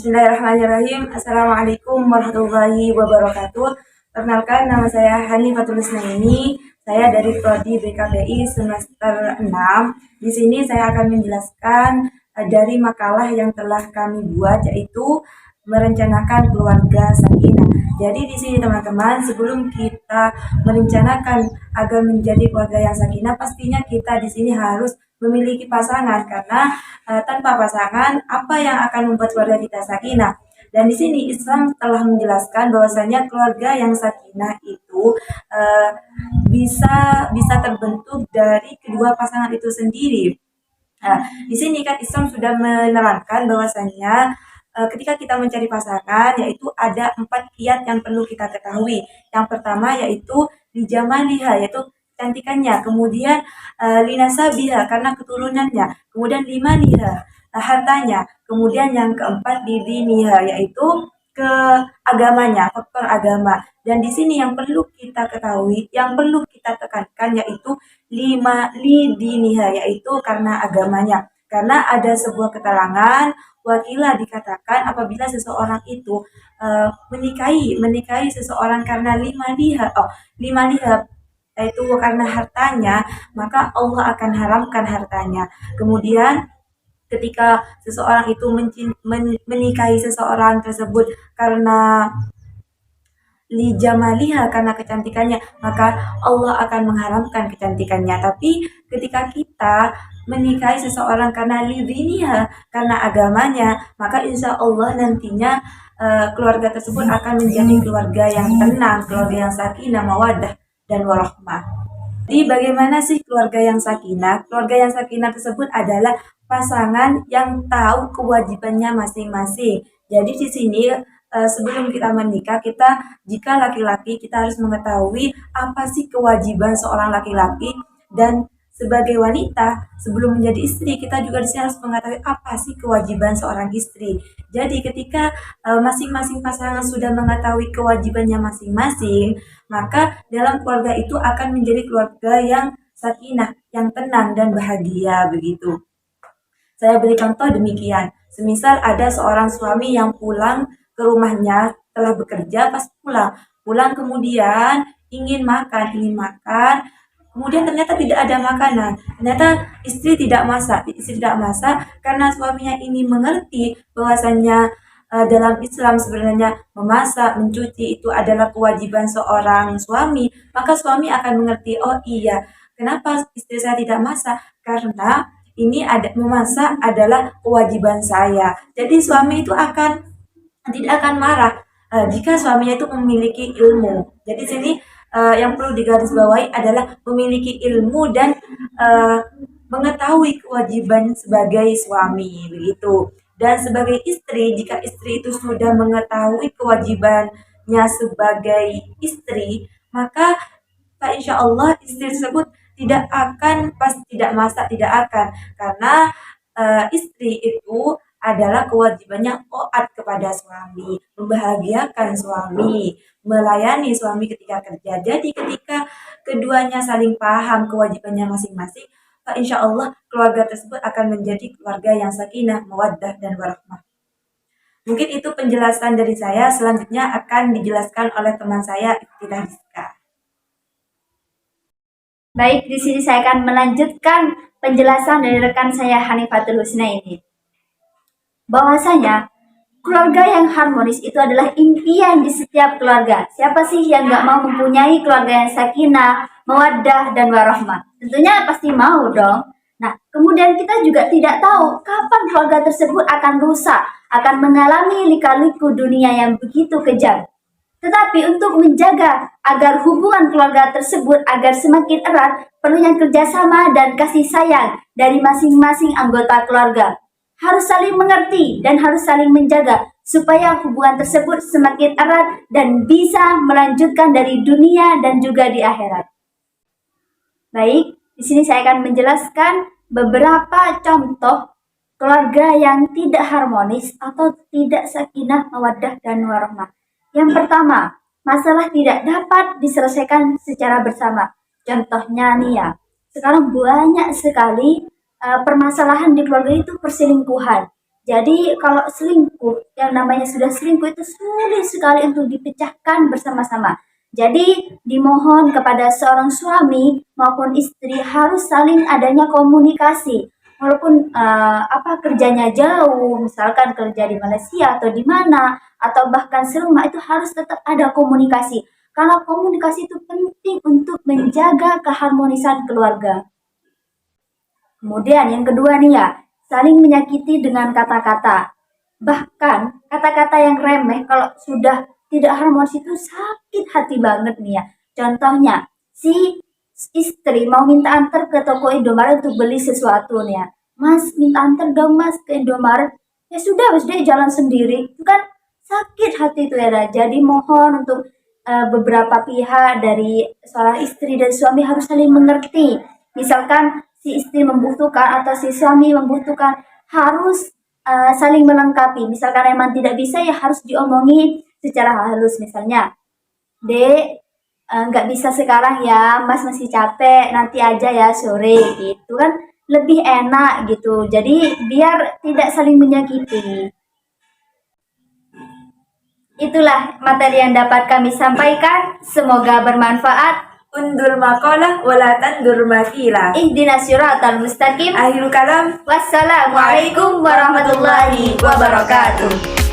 Bismillahirrahmanirrahim. Assalamualaikum warahmatullahi wabarakatuh. Perkenalkan, nama saya Hani Fatul Husnaini. Saya dari Prodi BKPI semester 6. Di sini saya akan menjelaskan dari makalah yang telah kami buat, yaitu merencanakan keluarga sakinah. Jadi di sini teman-teman, sebelum kita merencanakan agar menjadi keluarga yang sakinah, pastinya kita di sini harus memiliki pasangan, karena tanpa pasangan apa yang akan membuat keluarga kita sakinah? Dan di sini Islam telah menjelaskan bahwasanya keluarga yang sakinah itu uh, bisa terbentuk dari kedua pasangan itu sendiri. Nah, di sini kan Islam sudah menerangkan bahwasanya ketika kita mencari pasangan, yaitu ada 4 kiat yang perlu kita ketahui. Yang pertama yaitu lijamaliha, yaitu kecantikannya, kemudian linasabiha, karena keturunannya, kemudian limaniha, hartanya, kemudian yang keempat didiniha, yaitu ke agamanya, faktor agama. Dan di sini yang perlu kita ketahui, yang perlu kita tekankan yaitu lima lidiniha, yaitu karena agamanya. Karena ada sebuah keterangan wakilah dikatakan apabila seseorang itu menikahi seseorang karena lima liha, yaitu karena hartanya, maka Allah akan haramkan hartanya. Kemudian ketika seseorang itu menikahi seseorang tersebut karena li jamaliha, karena kecantikannya, maka Allah akan mengharamkan kecantikannya. Tapi ketika kita menikahi seseorang karena li diniha, karena agamanya, maka insya Allah nantinya keluarga tersebut akan menjadi keluarga yang tenang, keluarga yang sakinah, mawaddah, dan warahmah. Jadi bagaimana sih keluarga yang sakinah? Keluarga yang sakinah tersebut adalah pasangan yang tahu kewajibannya masing-masing. Jadi di sini sebelum kita menikah, jika laki-laki, kita harus mengetahui apa sih kewajiban seorang laki-laki, dan sebagai wanita sebelum menjadi istri, kita juga harus mengetahui apa sih kewajiban seorang istri. Jadi ketika masing-masing pasangan sudah mengetahui kewajibannya masing-masing, maka dalam keluarga itu akan menjadi keluarga yang sakinah, yang tenang dan bahagia begitu. Saya beri contoh demikian. Semisal ada seorang suami yang pulang ke rumahnya telah bekerja, pas pulang kemudian ingin makan, kemudian ternyata tidak ada makanan. Ternyata istri tidak masak karena suaminya ini mengerti bahwasanya dalam Islam sebenarnya memasak, mencuci itu adalah kewajiban seorang suami, maka suami akan mengerti, oh iya, kenapa istri saya tidak masak? Karena ini memasak adalah kewajiban saya. Jadi suami itu tidak akan marah jika suaminya itu memiliki ilmu. Jadi sini yang perlu digarisbawahi adalah memiliki ilmu dan mengetahui kewajiban sebagai suami begitu. Dan sebagai istri, jika istri itu sudah mengetahui kewajibannya sebagai istri, maka insya Allah istri tersebut tidak akan pas tidak masak, tidak akan, karena istri itu adalah kewajibannya taat kepada suami, membahagiakan suami, melayani suami ketika kerja. Jadi ketika keduanya saling paham kewajibannya masing-masing, insya Allah keluarga tersebut akan menjadi keluarga yang sakinah, mawaddah, dan warahmah. Mungkin itu penjelasan dari saya. Selanjutnya akan dijelaskan oleh teman saya, Iftitah Rizka. Baik, di sini saya akan melanjutkan penjelasan dari rekan saya Hanifatul Husnaini. Bahwasanya keluarga yang harmonis itu adalah impian di setiap keluarga. Siapa sih yang gak mau mempunyai keluarga yang sakinah, mawaddah, dan warahmah? Tentunya pasti mau dong. Nah, kemudian kita juga tidak tahu kapan keluarga tersebut akan rusak, akan mengalami lika-liku dunia yang begitu kejam. Tetapi untuk menjaga agar hubungan keluarga tersebut agar semakin erat, perlunya kerjasama dan kasih sayang dari masing-masing anggota keluarga. Harus saling mengerti dan harus saling menjaga supaya hubungan tersebut semakin erat dan bisa melanjutkan dari dunia dan juga di akhirat. Baik, di sini saya akan menjelaskan beberapa contoh keluarga yang tidak harmonis atau tidak sakinah, mawaddah, dan warahmah. Yang pertama, masalah tidak dapat diselesaikan secara bersama. Contohnya nih ya, sekarang banyak sekali permasalahan di keluarga itu perselingkuhan. Jadi kalau selingkuh, yang namanya sudah selingkuh itu sulit sekali untuk dipecahkan bersama-sama. Jadi dimohon kepada seorang suami maupun istri harus saling adanya komunikasi. Walaupun kerjanya jauh, misalkan kerja di Malaysia atau di mana, atau bahkan serumah, itu harus tetap ada komunikasi. Karena komunikasi itu penting untuk menjaga keharmonisan keluarga. Kemudian yang kedua nih ya, saling menyakiti dengan kata-kata. Bahkan kata-kata yang remeh kalau sudah tidak harmonis itu sakit hati banget nih ya. Contohnya, si istri mau minta antar ke toko Indomaret untuk beli sesuatu nih ya. Mas, minta antar dong mas ke Indomaret. Ya sudah, mas dia jalan sendiri. Itu kan sakit hati itu ya. Jadi mohon untuk beberapa pihak dari seorang istri dan suami harus saling mengerti. Misalkan si istri membutuhkan atau si suami membutuhkan, harus saling melengkapi. Misalkan emang tidak bisa ya harus diomongi secara halus, misalnya, Dek, nggak bisa sekarang ya, Mas masih capek, nanti aja ya sore gitu kan, lebih enak gitu. Jadi biar tidak saling menyakiti. Itulah materi yang dapat kami sampaikan. Semoga bermanfaat. Undur maqalah wala tandur makilah. Ihdinas siratal mustaqim. Akhirul kalam. Wassalamualaikum warahmatullahi wabarakatuh.